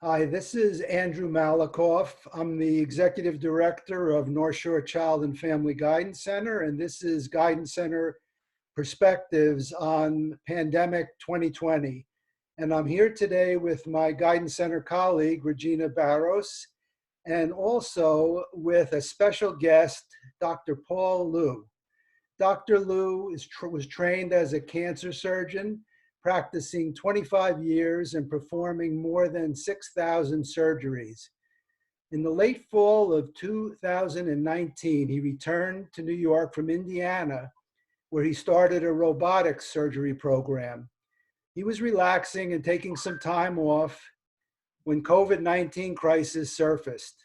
Hi, this is Andrew Malakoff. I'm the Executive Director of North Shore Child and Family Guidance Center, and this is Guidance Center Perspectives on Pandemic 2020. And I'm here today with my Guidance Center colleague, Regina Barros, and also with a special guest, Dr. Paul Liu. Dr. Liu was trained as a cancer surgeon, practicing 25 years and performing more than 6,000 surgeries. In the late fall of 2019, he returned to New York from Indiana, where he started a robotics surgery program. He was relaxing and taking some time off when COVID-19 crisis surfaced.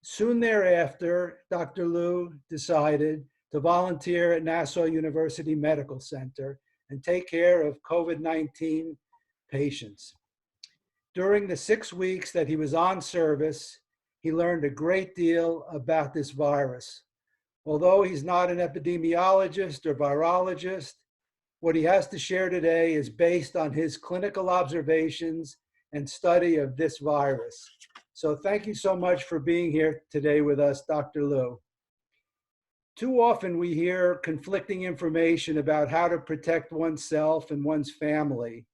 Soon thereafter, Dr. Liu decided to volunteer at Nassau University Medical Center and take care of COVID-19 patients. During the 6 weeks that he was on service, he learned a great deal about this virus. Although he's not an epidemiologist or virologist, what he has to share today is based on his clinical observations and study of this virus. So thank you so much for being here today with us, Dr. Liu. Too often we hear conflicting information about how to protect oneself and one's family.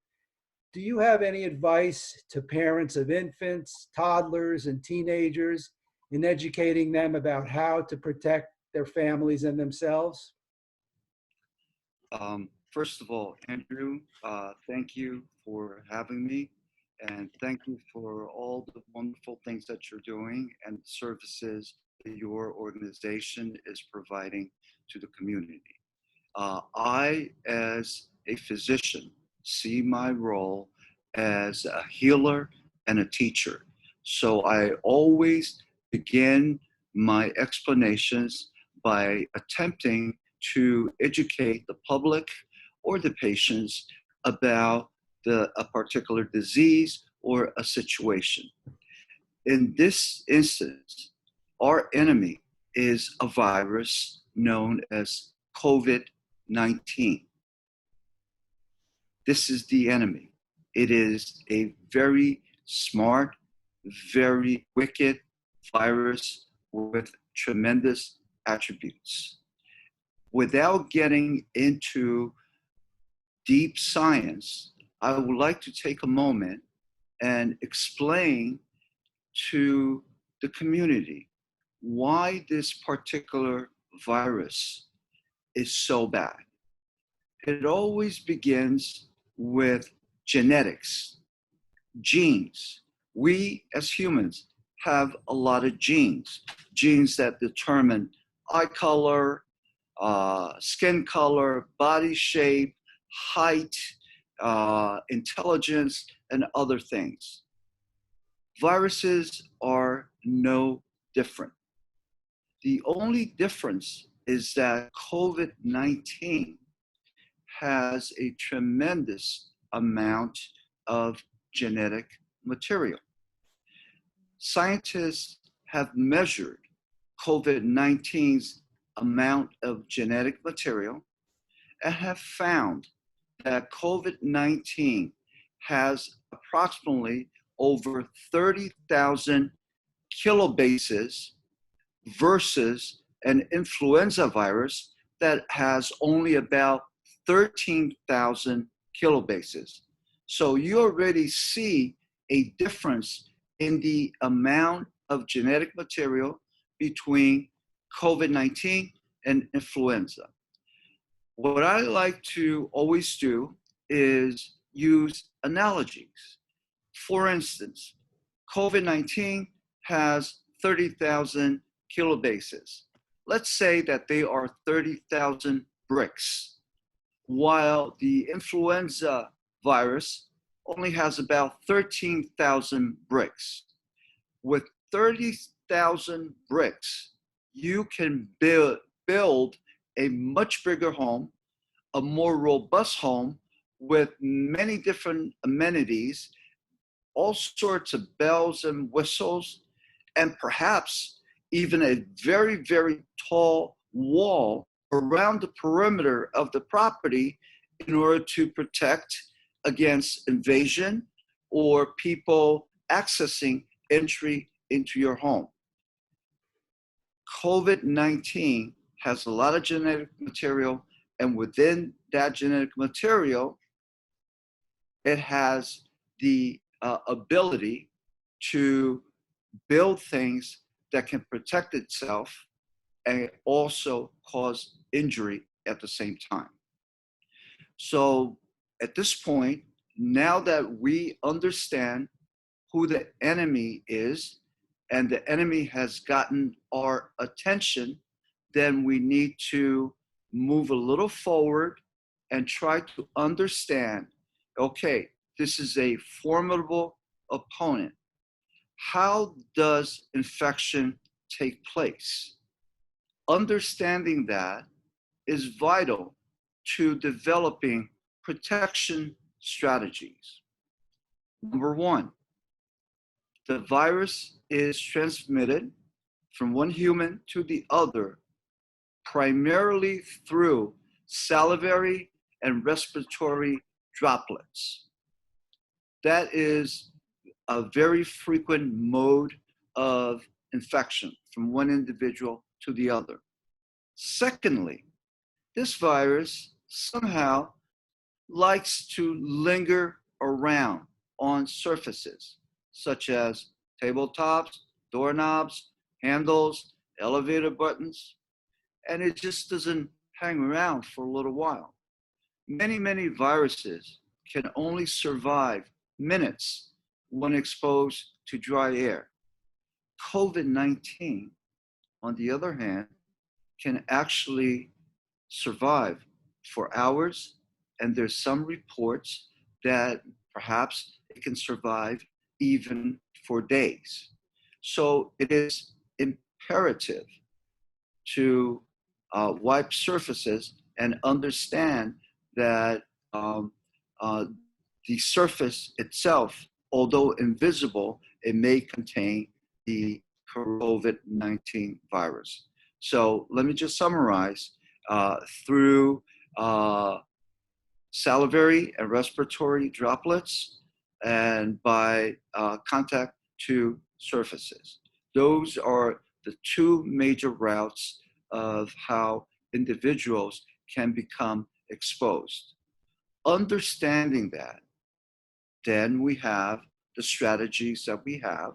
Do you have any advice to parents of infants, toddlers, and teenagers in educating them about how to protect their families and themselves? First of all, Andrew, thank you for having me, and thank you for all the wonderful things that you're doing and services that your organization is providing to the community. I, as a physician, see my role as a healer and a teacher. So I always begin my explanations by attempting to educate the public or the patients about a particular disease or a situation. In this instance, our enemy is a virus known as COVID-19. This is the enemy. It is a very smart, very wicked virus with tremendous attributes. Without getting into deep science, I would like to take a moment and explain to the community why this particular virus is so bad. It always begins with genetics, genes. We as humans have a lot of genes that determine eye color, skin color, body shape, height, intelligence, and other things. Viruses are no different. The only difference is that COVID-19 has a tremendous amount of genetic material. Scientists have measured COVID-19's amount of genetic material and have found that COVID-19 has approximately over 30,000 kilobases versus an influenza virus that has only about 13,000 kilobases. So you already see a difference in the amount of genetic material between COVID-19 and influenza. What I like to always do is use analogies. For instance, COVID-19 has 30,000 kilobases. Let's say that they are 30,000 bricks, while the influenza virus only has about 13,000 bricks. With 30,000 bricks, you can build a much bigger home, a more robust home with many different amenities, all sorts of bells and whistles, and perhaps even a very, very tall wall around the perimeter of the property in order to protect against invasion or people accessing entry into your home. COVID-19 has a lot of genetic material, and within that genetic material, it has the ability to build things that can protect itself and also cause injury at the same time. So at this point, now that we understand who the enemy is and the enemy has gotten our attention, then we need to move a little forward and try to understand, okay, this is a formidable opponent. How does infection take place? Understanding that is vital to developing protection strategies. Number one, the virus is transmitted from one human to the other primarily through salivary and respiratory droplets. That is a very frequent mode of infection from one individual to the other. Secondly, this virus somehow likes to linger around on surfaces such as tabletops, doorknobs, handles, elevator buttons, and it just doesn't hang around for a little while. Many viruses can only survive minutes when exposed to dry air. COVID-19, on the other hand, can actually survive for hours, and there's some reports that perhaps it can survive even for days. So it is imperative to wipe surfaces and understand that the surface itself, although invisible, it may contain the COVID-19 virus. So let me just summarize. Through salivary and respiratory droplets and by contact to surfaces. Those are the two major routes of how individuals can become exposed. Understanding that, then we have the strategies that we have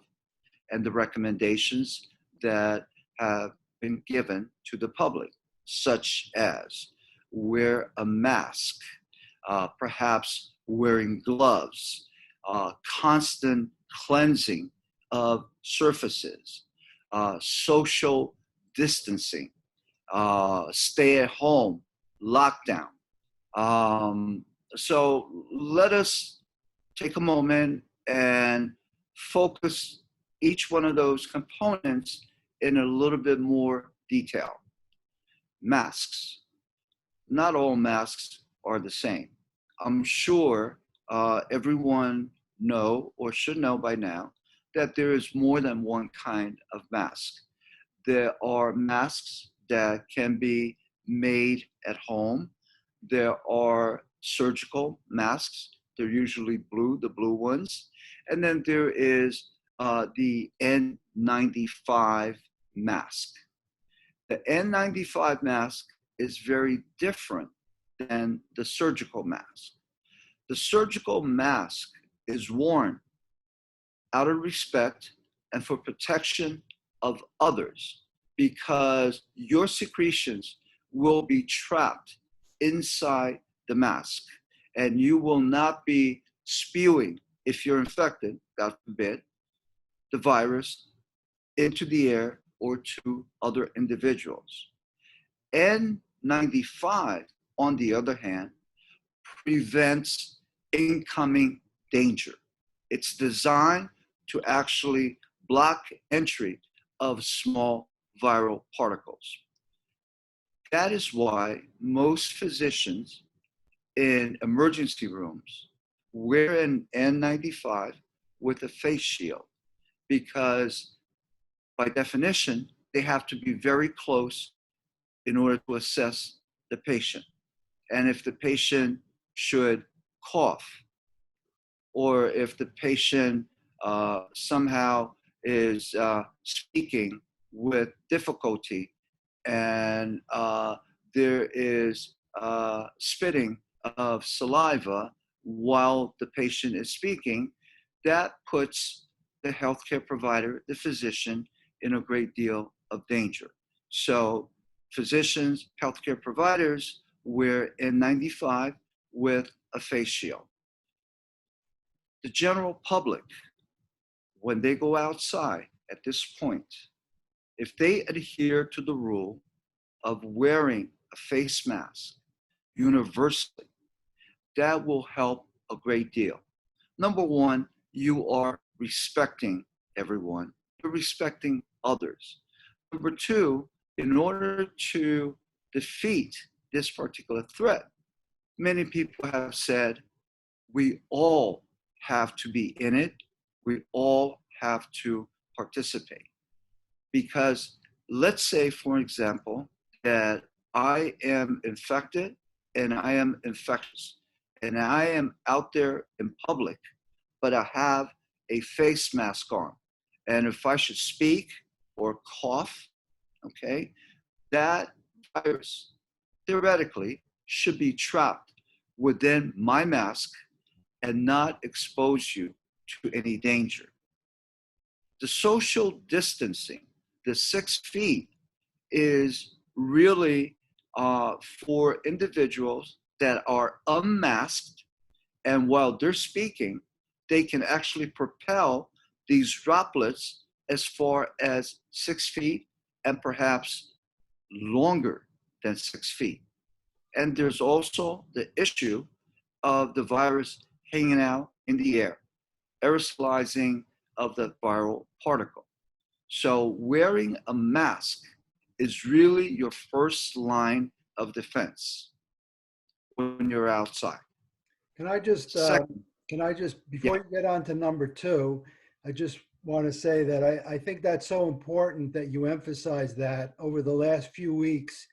and the recommendations that have been given to the public, such as wear a mask, perhaps wearing gloves, constant cleansing of surfaces, social distancing, stay at home, lockdown. So let us take a moment and focus each one of those components in a little bit more detail. Masks. Not all masks are the same. I'm sure everyone know or should know by now that there is more than one kind of mask. There are masks that can be made at home. There are surgical masks. They're usually blue, the blue ones. And then there is the N95 mask. The N95 mask is very different than the surgical mask. The surgical mask is worn out of respect and for protection of others because your secretions will be trapped inside the mask and you will not be spewing, if you're infected, God forbid, the virus into the air or to other individuals. N95, on the other hand, prevents incoming danger. It's designed to actually block entry of small viral particles. That is why most physicians in emergency rooms wear an N95 with a face shield because by definition, they have to be very close in order to assess the patient. And if the patient should cough, or if the patient somehow is speaking with difficulty, and there is spitting of saliva while the patient is speaking, that puts the healthcare provider, the physician, in a great deal of danger. So, physicians, healthcare providers wear N95 with a face shield. The general public, when they go outside at this point, if they adhere to the rule of wearing a face mask universally, that will help a great deal. Number one, you are respecting everyone, you're respecting others. Number two, in order to defeat this particular threat, many people have said we all have to be in it, we all have to participate. Because let's say, for example, that I am infected and I am infectious and I am out there in public, but I have a face mask on. And if I should speak or cough, okay, that virus theoretically should be trapped within my mask and not expose you to any danger. The social distancing, the 6 feet, is really for individuals that are unmasked, and while they're speaking, they can actually propel these droplets as far as 6 feet and perhaps longer than 6 feet. And there's also the issue of the virus hanging out in the air, aerosolizing of the viral particle. So wearing a mask is really your first line of defense when you're outside. Can I just, Second, before yeah, you get on to number two, I just want to say that I think that's so important that you emphasize that over the last few weeks,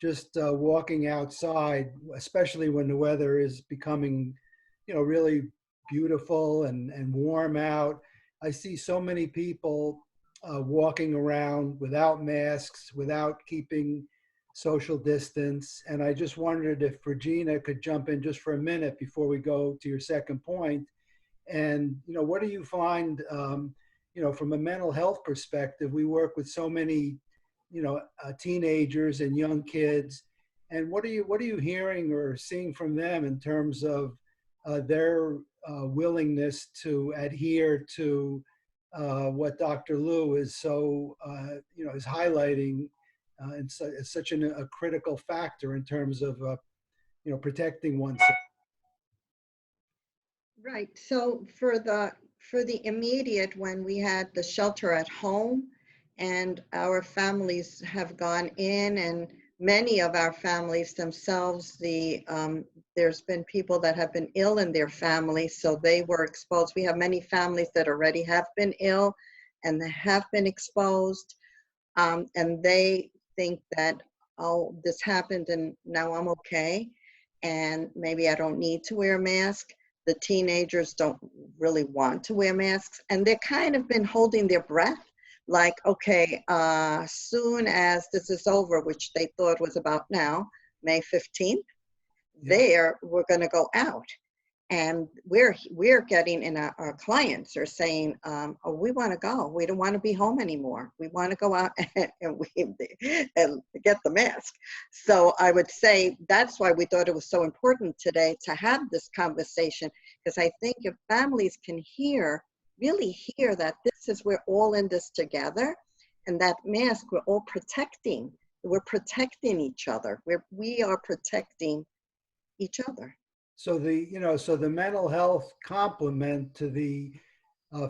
just walking outside, especially when the weather is becoming, really beautiful and warm out. I see so many people walking around without masks, without keeping social distance. And I just wondered if Regina could jump in just for a minute before we go to your second point. And, what do you find, from a mental health perspective? We work with so many, teenagers and young kids. And what are you hearing or seeing from them in terms of their willingness to adhere to what Dr. Liu is so, is highlighting it's such a critical factor in terms of, protecting oneself. Right. So for the immediate, when we had the shelter at home and our families have gone in, and many of our families themselves, there's been people that have been ill in their families, so they were exposed. We have many families that already have been ill and they have been exposed, and they think that, oh, this happened and now I'm okay, and maybe I don't need to wear a mask. The teenagers don't really want to wear masks, and they're kind of been holding their breath, like, okay, soon as this is over, which they thought was about now, May 15th, Yeah. we're going to go out. And we're getting in, our clients are saying, oh, we want to go. We don't want to be home anymore. We want to go out and get the mask. So I would say that's why we thought it was so important today to have this conversation, because I think if families can really hear that this is, we're all in this together, and that mask, we're protecting each other. We are protecting each other. So the mental health complement to the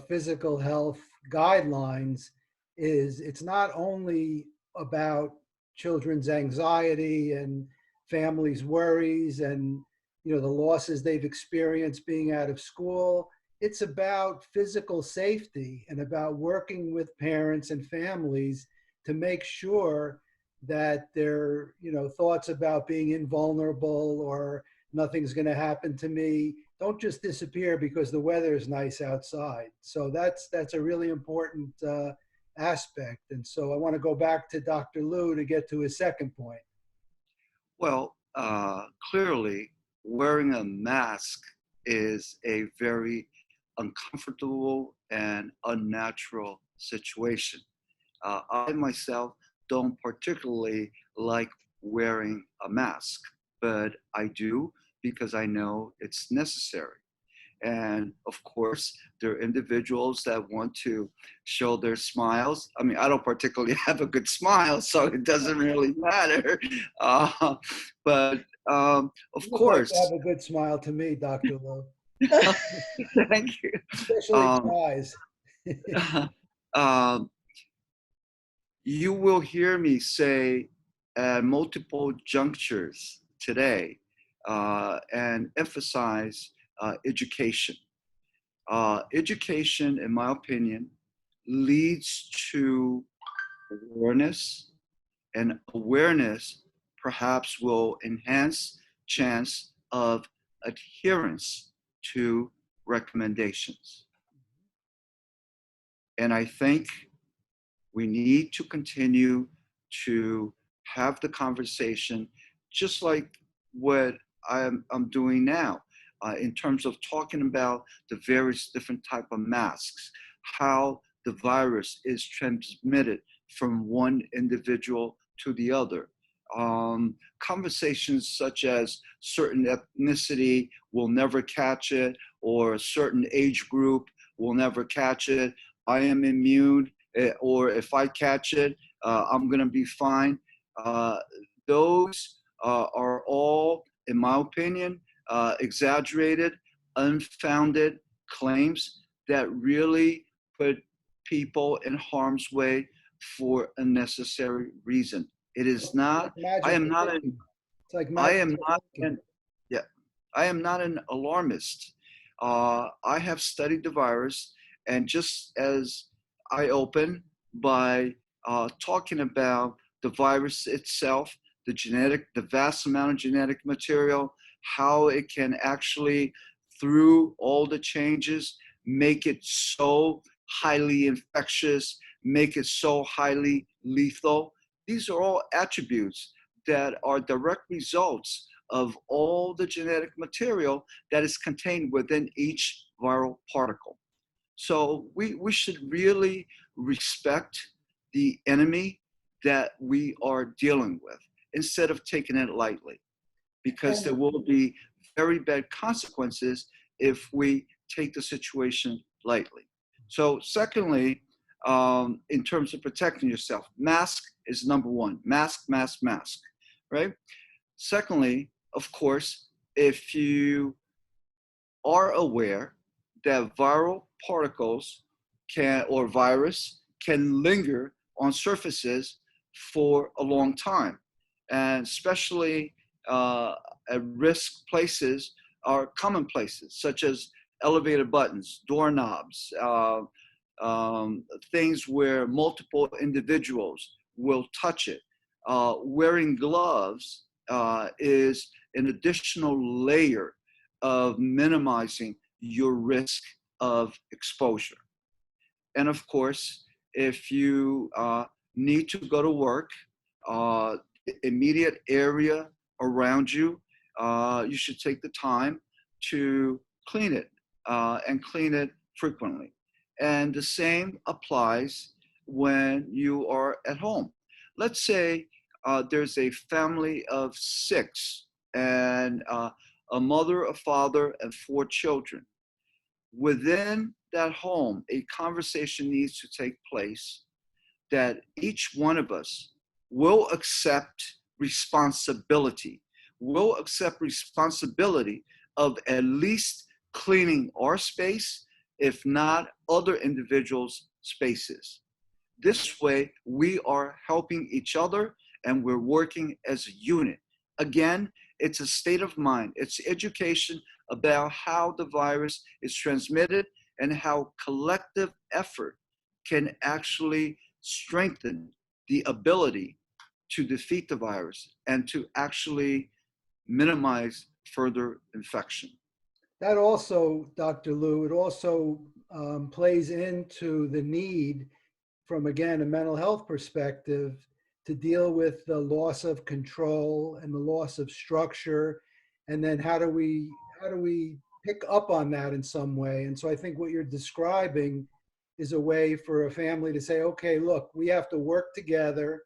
physical health guidelines is it's not only about children's anxiety and families' worries and the losses they've experienced being out of school. It's about physical safety and about working with parents and families to make sure that their thoughts about being invulnerable or nothing's going to happen to me don't just disappear because the weather is nice outside. So that's a really important aspect. And so I want to go back to Dr. Liu to get to his second point. Well, clearly, wearing a mask is a very uncomfortable and unnatural situation. I myself don't particularly like wearing a mask, but I do because I know it's necessary. And of course, there are individuals that want to show their smiles. I mean, I don't particularly have a good smile, so it doesn't really matter. Uh, but of You look like you course, have a good smile to me, Dr. Liu, thank you. especially Um, your eyes. um, you will hear me say at multiple junctures today and emphasize education. Education, in my opinion, leads to awareness, and awareness perhaps will enhance chance of adherence to recommendations. And I think we need to continue to have the conversation just like what I'm doing now in terms of talking about the various different type of masks, how the virus is transmitted from one individual to the other. Conversations such as certain ethnicity will never catch it, or a certain age group will never catch it. I am immune, or if I catch it, I'm going to be fine. Uh, those are all, in my opinion, exaggerated, unfounded claims that really put people in harm's way for unnecessary reason. It is not, I am Magical not an, thinking. It's like I am magical not thinking. an, yeah, I am not an alarmist. I have studied the virus, and just as I open by talking about the virus itself, the vast amount of genetic material, how it can actually, through all the changes, make it so highly infectious, make it so highly lethal. These are all attributes that are direct results of all the genetic material that is contained within each viral particle. So we should really respect the enemy that we are dealing with instead of taking it lightly, because there And will be very bad consequences if we take the situation lightly. So secondly, in terms of protecting yourself, mask is number one. Mask, mask, mask, right? Secondly, of course, if you are aware that viral particles can, or virus can linger on surfaces for a long time, and especially at risk places are common places such as elevator buttons, doorknobs, things where multiple individuals will touch it. Wearing gloves is an additional layer of minimizing your risk of exposure. And of course, if you need to go to work, the immediate area around you, you should take the time to clean it and clean it frequently. And the same applies when you are at home. Let's say there's a family of six, and a mother, a father, and four children. Within that home, a conversation needs to take place that each one of us will accept responsibility, will accept responsibility of at least cleaning our space, if not other individuals' spaces. This way, we are helping each other and we're working as a unit. Again, it's a state of mind. It's education about how the virus is transmitted and how collective effort can actually strengthen the ability to defeat the virus and to actually minimize further infection. that also, Dr. Lou, it also plays into the need from, again, a mental health perspective to deal with the loss of control and the loss of structure. And then how do we pick up on that in some way? And so I think what you're describing is a way for a family to say, okay, look, we have to work together,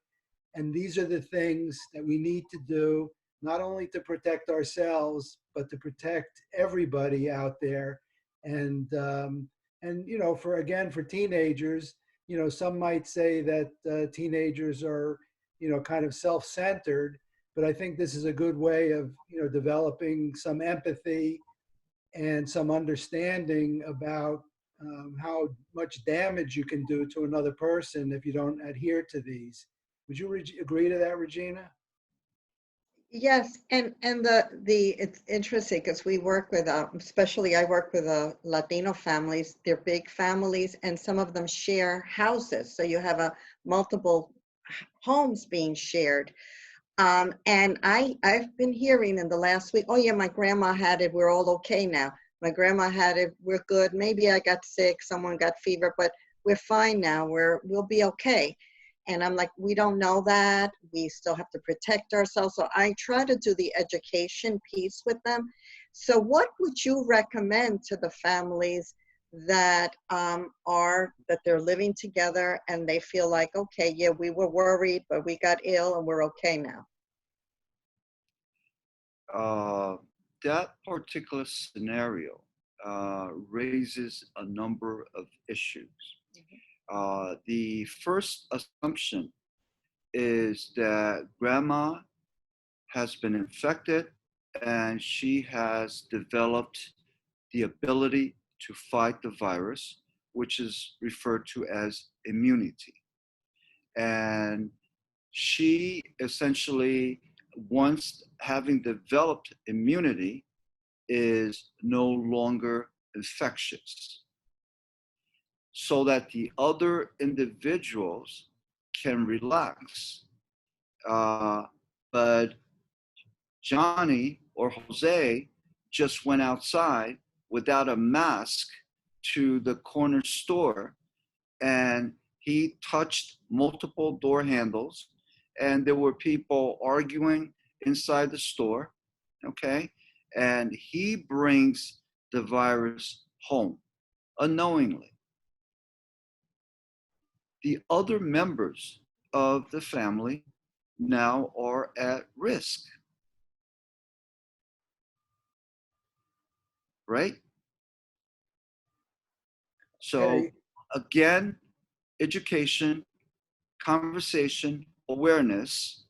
and these are the things that we need to do, not only to protect ourselves, but to protect everybody out there. And for, again, for teenagers, some might say that teenagers are, kind of self-centered, but I think this is a good way of, developing some empathy and some understanding about how much damage you can do to another person if you don't adhere to these. Would you agree to that, Regina? Yes, and the it's interesting because we work with especially I work with Latino families. They're big families, and some of them share houses. So you have a multiple homes being shared. And I've been hearing in the last week, oh yeah, my grandma had it. We're all okay now. My grandma had it. We're good. Maybe I got sick. Someone got fever, but we're fine now. We'll be okay. And I'm like, we don't know that. We still have to protect ourselves. So I try to do the education piece with them. So what would you recommend to the families that that they're living together and they feel like, okay, yeah, we were worried, but we got ill and we're okay now? That particular scenario raises a number of issues. The first assumption is that grandma has been infected and she has developed the ability to fight the virus, which is referred to as immunity. And she essentially, once having developed immunity, is no longer infectious, so that the other individuals can relax. But Johnny or Jose just went outside without a mask to the corner store, and he touched multiple door handles, and there were people arguing inside the store. Okay. And he brings the virus home unknowingly. The other members of the family now are at risk, right? So, Okay. again, education, conversation, awareness.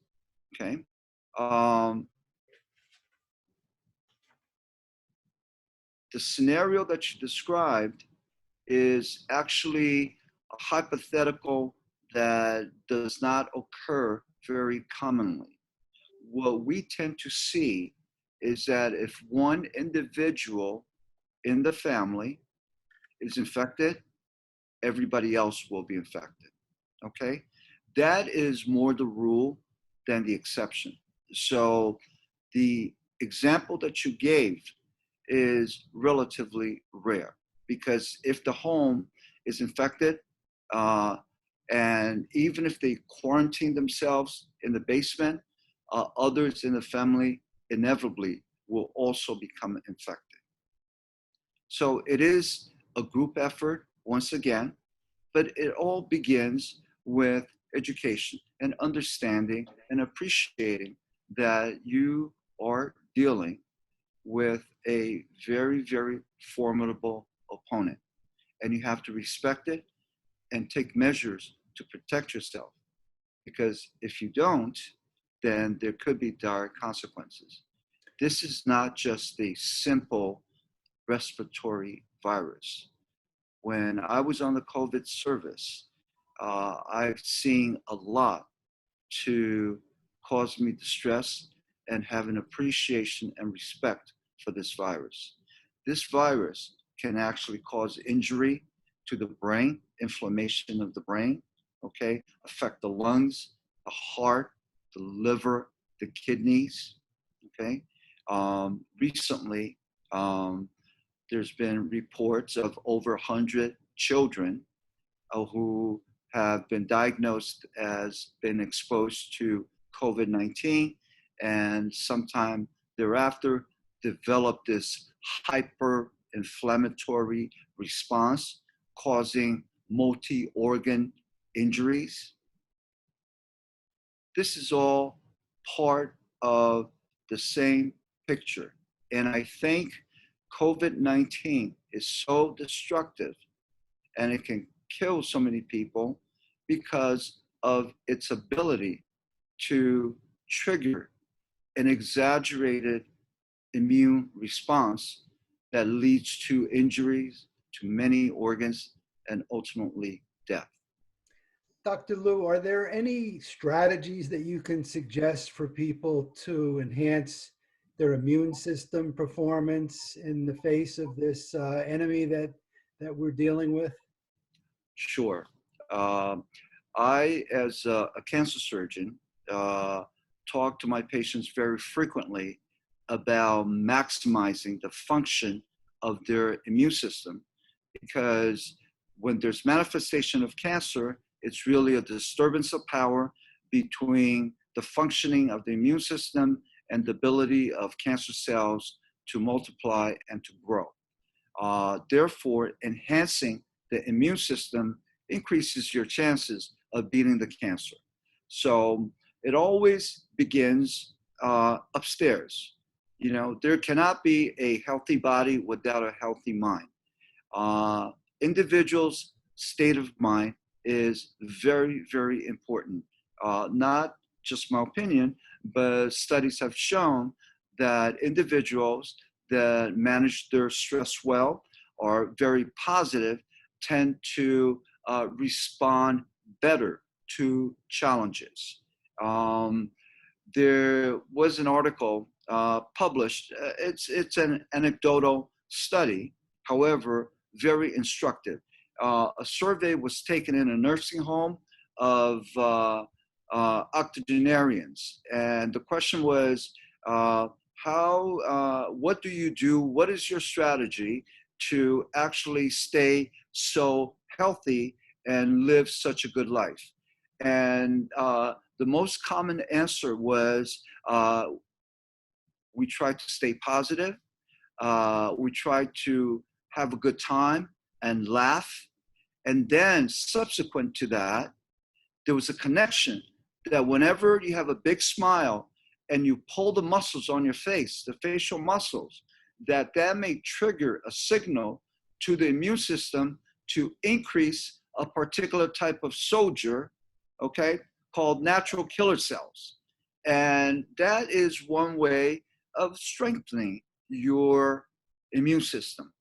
Okay. Um, the scenario that you described is actually a hypothetical that does not occur very commonly. What we tend to see is that if one individual in the family is infected, everybody else will be infected. Okay? That is more the rule than the exception. So the example that you gave is relatively rare, because if the home is infected, uh, and even if they quarantine themselves in the basement, others in the family inevitably will also become infected. So it is a group effort, once again, but it all begins with education and understanding and appreciating that you are dealing with a very, very formidable opponent. And you have to respect it and take measures to protect yourself. Because if you don't, then there could be dire consequences. This is not just a simple respiratory virus. When I was on the COVID service, I've seen a lot to cause me distress and have an appreciation and respect for this virus. This virus can actually cause injury to the brain, inflammation of the brain, okay, affect the lungs, the heart, the liver, the kidneys, okay. Recently, there's been reports of over 100 children who have been diagnosed as been exposed to COVID-19 and sometime thereafter developed this hyper-inflammatory response causing multi-organ injuries. This is all part of the same picture. And I think COVID-19 is so destructive and it can kill so many people because of its ability to trigger an exaggerated immune response that leads to injuries to many organs and ultimately death. Dr. Liu, are there any strategies that you can suggest for people to enhance their immune system performance in the face of this enemy that we're dealing with? Sure. I, as a cancer surgeon, talk to my patients very frequently about maximizing the function of their immune system, because when there's manifestation of cancer, it's really a disturbance of power between the functioning of the immune system and the ability of cancer cells to multiply and to grow. Therefore, enhancing the immune system increases your chances of beating the cancer. So it always begins upstairs. You know, there cannot be a healthy body without a healthy mind. Individuals' state of mind is very, very important. Not just my opinion, but studies have shown that individuals that manage their stress well, are very positive, tend to respond better to challenges. There was an article published. It's an anecdotal study, however, very instructive. A survey was taken in a nursing home of octogenarians, and the question was, what do you do? What is your strategy to actually stay so healthy and live such a good life? And the most common answer was, we try to stay positive. We try to have a good time and laugh. And then subsequent to that, there was a connection that whenever you have a big smile and you pull the muscles on your face, the facial muscles, that may trigger a signal to the immune system to increase a particular type of soldier, okay, called natural killer cells. And that is one way of strengthening your immune system.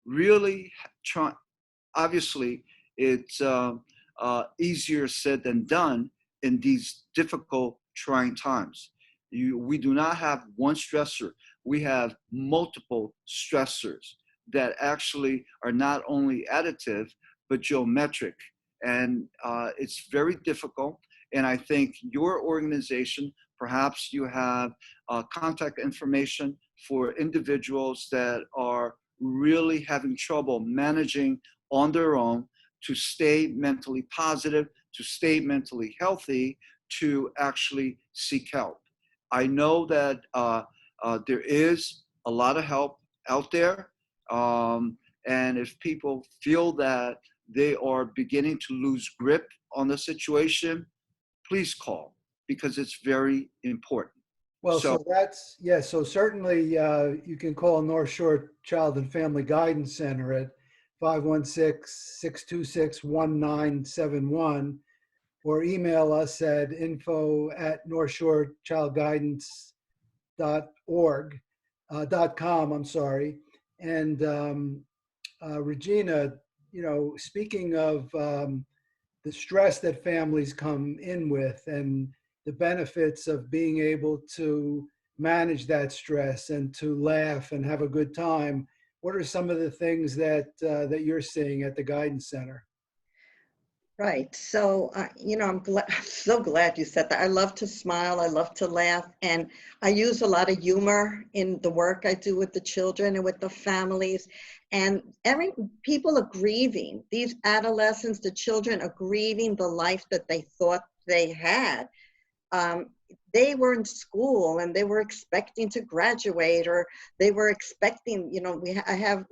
Really obviously, it's easier said than done in these difficult, trying times. We do not have one stressor. We have multiple stressors that actually are not only additive, but geometric. And it's very difficult. And I think your organization, perhaps you have contact information for individuals that are really having trouble managing on their own to stay mentally positive, to stay mentally healthy, to actually seek help. I know that there is a lot of help out there. And if people feel that they are beginning to lose grip on the situation, please call, because it's very important. Well, so that's, yeah, so certainly you can call North Shore Child and Family Guidance Center at 516-626-1971, or email us at info@northshorechildguidance.com, I'm sorry. And Regina, you know, speaking of the stress that families come in with and the benefits of being able to manage that stress and to laugh and have a good time, what are some of the things that that you're seeing at the Guidance Center? Right. So, I'm glad, I'm so glad you said that. I love to smile. I love to laugh. And I use a lot of humor in the work I do with the children and with the families. And people are grieving. These adolescents, the children are grieving the life that they thought they had. um, they were in school and they were expecting to graduate, or they were expecting, I have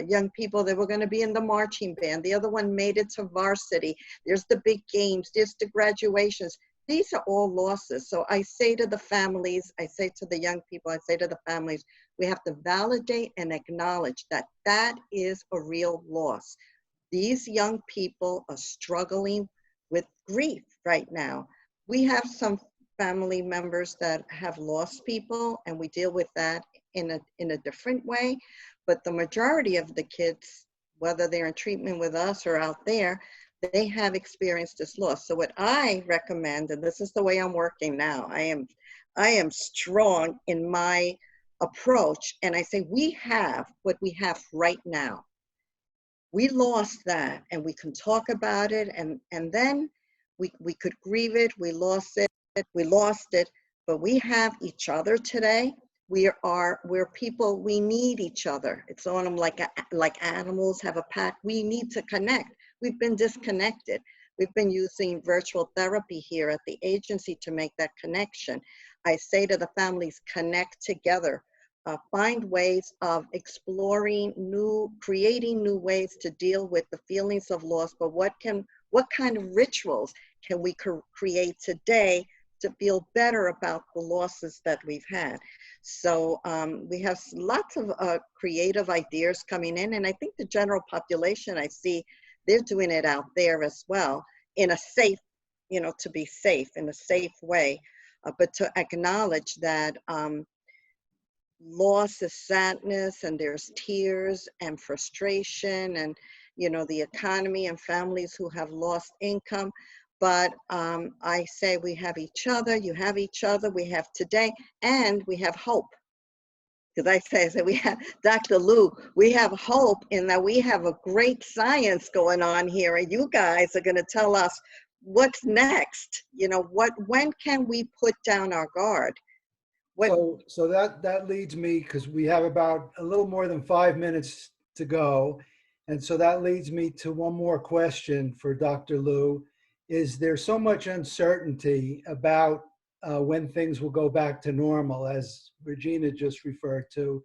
young people that were going to be in the marching band. The other one made it to varsity. There's the big games, there's the graduations. These are all losses. So I say to the families, I say to the young people, I say to the families, we have to validate and acknowledge that that is a real loss. These young people are struggling with grief right now. We have some family members that have lost people, and we deal with that in a different way. But the majority of the kids, whether they're in treatment with us or out there, they have experienced this loss. So what I recommend, and this is the way I'm working now, I am strong in my approach, and I say we have what we have right now. We lost that, and we can talk about it, and then we could grieve it. We lost it, but we have each other today. We're people. We need each other. It's on them like animals have a pack. We need to connect. We've been disconnected. We've been using virtual therapy here at the agency to make that connection. I say to the families, connect together. Find ways of creating new ways to deal with the feelings of loss. But what kind of rituals can we create today to feel better about the losses that we've had? So we have lots of creative ideas coming in, and I think the general population, I see they're doing it out there as well in a safe, to be safe in a safe way, but to acknowledge that loss is sadness, and there's tears and frustration, and the economy and families who have lost income. But I say we have each other, you have each other, we have today, and we have hope. Because I say we have, Dr. Lou, we have hope in that we have a great science going on here, and you guys are going to tell us what's next. When can we put down our guard? So that leads me, because we have about a little more than 5 minutes to go. And so that leads me to one more question for Dr. Lou. Is there so much uncertainty about when things will go back to normal, as Regina just referred to?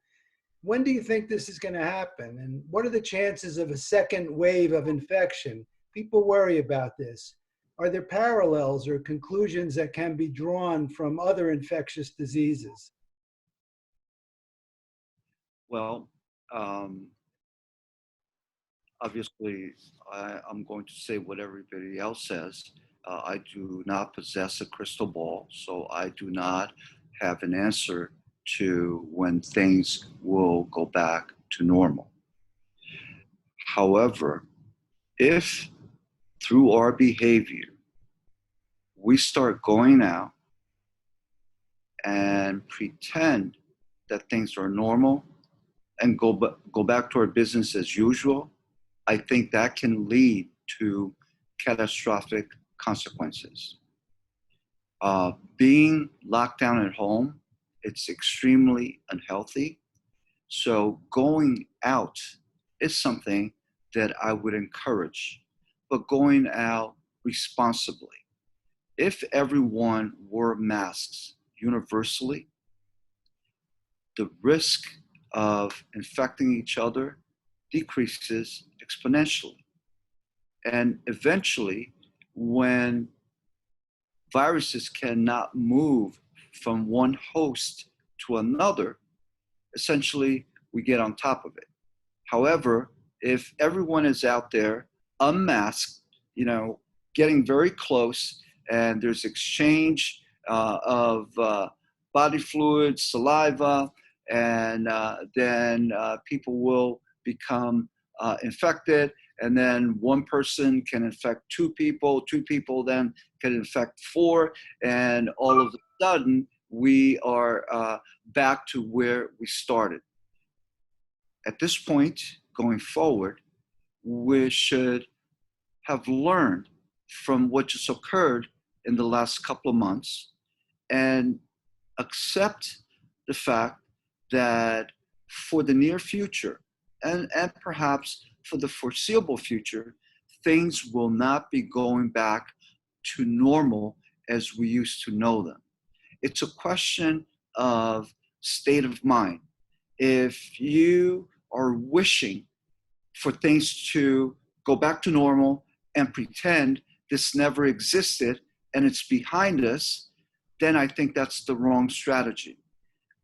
When do you think this is going to happen? And what are the chances of a second wave of infection? People worry about this. Are there parallels or conclusions that can be drawn from other infectious diseases? Well, obviously, I'm going to say what everybody else says. I do not possess a crystal ball, so I do not have an answer to when things will go back to normal. However, if through our behavior we start going out and pretend that things are normal and go back to our business as usual, I think that can lead to catastrophic consequences. Being locked down at home, it's extremely unhealthy. So going out is something that I would encourage, but going out responsibly. If everyone wore masks universally, the risk of infecting each other decreases exponentially. And eventually, when viruses cannot move from one host to another, essentially we get on top of it. However, if everyone is out there unmasked, getting very close, and there's exchange of body fluids, saliva, and then people will become infected, and then one person can infect two people then can infect four, and all of a sudden we are back to where we started. At this point, going forward, we should have learned from what just occurred in the last couple of months and accept the fact that for the near future and perhaps for the foreseeable future, things will not be going back to normal as we used to know them. It's a question of state of mind. If you are wishing for things to go back to normal and pretend this never existed and it's behind us, then I think that's the wrong strategy.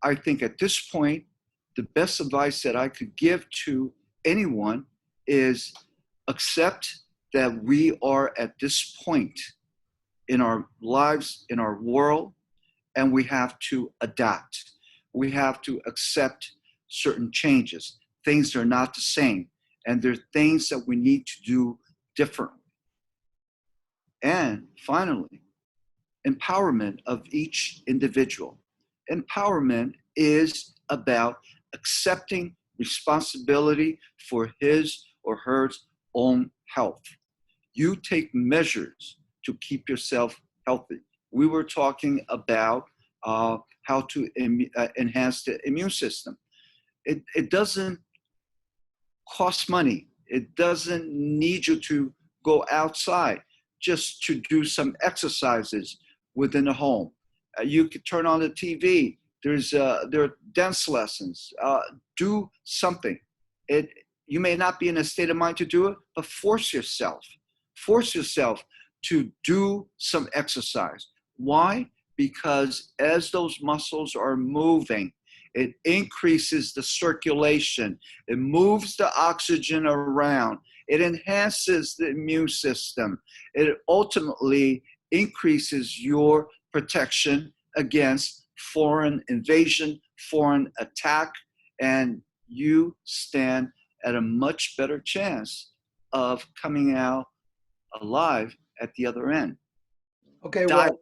I think at this point, the best advice that I could give to anyone is accept that we are at this point in our lives, in our world, and we have to adapt. We have to accept certain changes. Things are not the same, and there are things that we need to do differently. And finally, empowerment of each individual. Empowerment is about accepting responsibility for his or her own health. You take measures to keep yourself healthy. We were talking about how to enhance the immune system. It doesn't cost money. It doesn't need you to go outside, just to do some exercises within the home. You could turn on the TV. There are dance lessons. Do something. You may not be in a state of mind to do it, but force yourself. Force yourself to do some exercise. Why? Because as those muscles are moving, it increases the circulation. It moves the oxygen around. It enhances the immune system. It ultimately increases your protection against foreign invasion, foreign attack, and you stand at a much better chance of coming out alive at the other end. Okay, well,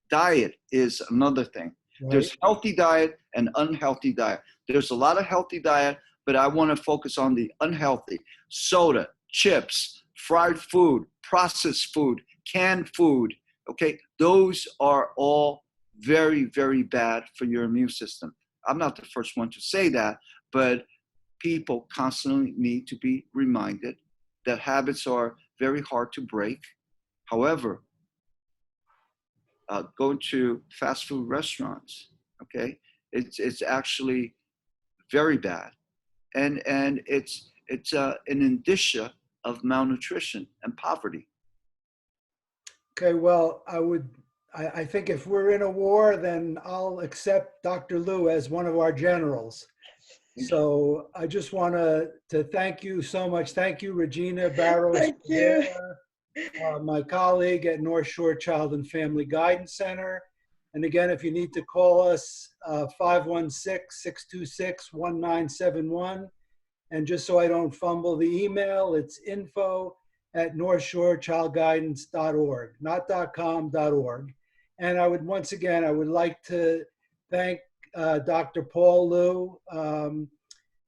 Diet is another thing. right. There's healthy diet and unhealthy diet. There's a lot of healthy diet, but I want to focus on the unhealthy. Soda, chips, fried food, processed food, canned food. Okay, those are all very, very bad for your immune system. I'm not the first one to say that, but people constantly need to be reminded that habits are very hard to break. However, go to fast food restaurants, okay? It's actually very bad. And it's an indicia of malnutrition and poverty. Okay, well, I think if we're in a war, then I'll accept Dr. Liu as one of our generals. So I just want to thank you so much. Thank you, Regina Barros. Thank you. My colleague at North Shore Child and Family Guidance Center. And again, if you need to call us, 516-626-1971. And just so I don't fumble the email, it's info@northshorechildguidance.org, not .com, .org. And I would, once again, I would like to thank Dr. Paul Liu.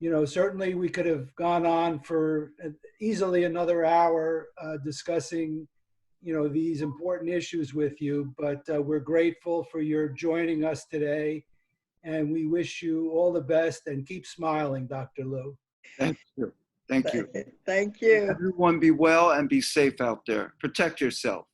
You know, certainly we could have gone on for easily another hour discussing, you know, these important issues with you, but we're grateful for your joining us today. And we wish you all the best and keep smiling, Dr. Liu. Thank you. Thank you. Thank you. Everyone be well and be safe out there. Protect yourself.